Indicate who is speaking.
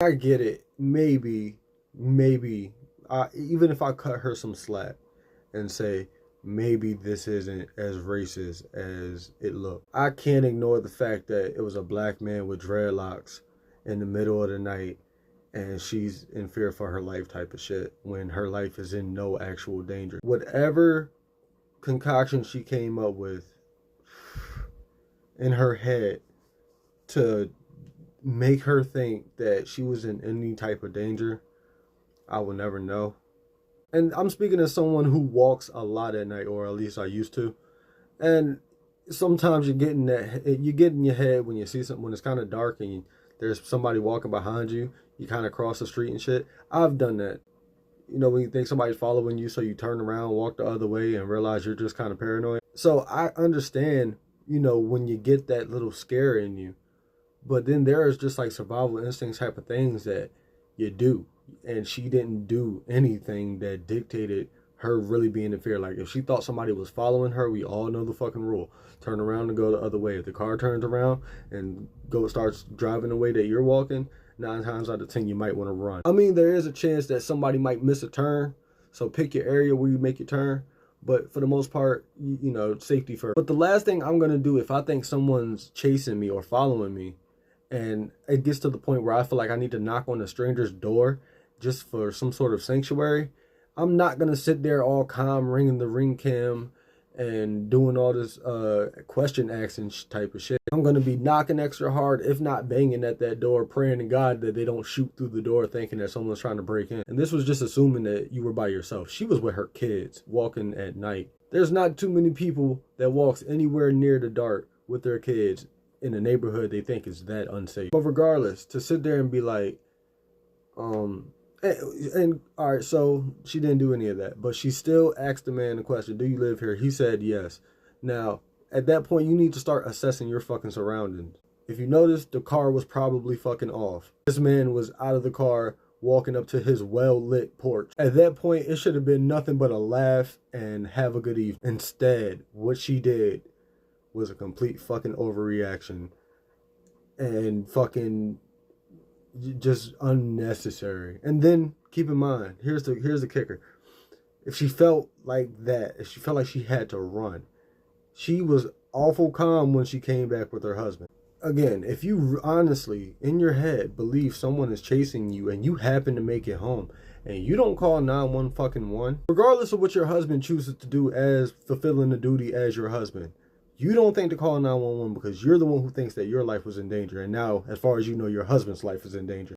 Speaker 1: I get it. Maybe, even if I cut her some slack and say, maybe this isn't as racist as it looked. I can't ignore the fact that it was a black man with dreadlocks in the middle of the night and she's in fear for her life type of shit when her life is in no actual danger. Whatever concoction she came up with in her head to make her think that she was in any type of danger, I will never know. And I'm speaking as someone who walks a lot at night, or at least I used to. And sometimes you get in your head when you see something, when it's kind of dark and there's somebody walking behind you, you kind of cross the street and shit. I've done that. You know, when you think somebody's following you, so you turn around, walk the other way, and realize you're just kind of paranoid. So I understand, you know, when you get that little scare in you. But then there is just like survival instincts type of things that you do. And she didn't do anything that dictated her really being in fear. Like if she thought somebody was following her, we all know the fucking rule. Turn around and go the other way. If the car turns around and starts driving the way that you're walking, 9 times out of 10 you might want to run. I mean, there is a chance that somebody might miss a turn. So pick your area where you make your turn. But for the most part, you know, safety first. But the last thing I'm going to do if I think someone's chasing me or following me, and it gets to the point where I feel like I need to knock on a stranger's door just for some sort of sanctuary, I'm not going to sit there all calm, ringing the ring cam and doing all this question asking type of shit. I'm going to be knocking extra hard, if not banging at that door, praying to God that they don't shoot through the door thinking that someone's trying to break in. And this was just assuming that you were by yourself. She was with her kids walking at night. There's not too many people that walks anywhere near the dark with their kids in a neighborhood they think is that unsafe. But regardless, to sit there and be like, and all right, so she didn't do any of that, but she still asked the man the question, do you live here? He said yes. Now, at that point, you need to start assessing your fucking surroundings. If you notice, the car was probably fucking off. This man was out of the car, walking up to his well-lit porch. At that point, it should have been nothing but a laugh and have a good evening. Instead, what she did was a complete fucking overreaction and fucking just unnecessary. And then keep in mind, here's the kicker. If she felt like that, if she felt like she had to run, she was awful calm when she came back with her husband. Again, if you honestly in your head believe someone is chasing you and you happen to make it home and you don't call 911, regardless of what your husband chooses to do as fulfilling the duty as your husband, you don't think to call 911 because you're the one who thinks that your life was in danger. And now, as far as you know, your husband's life is in danger.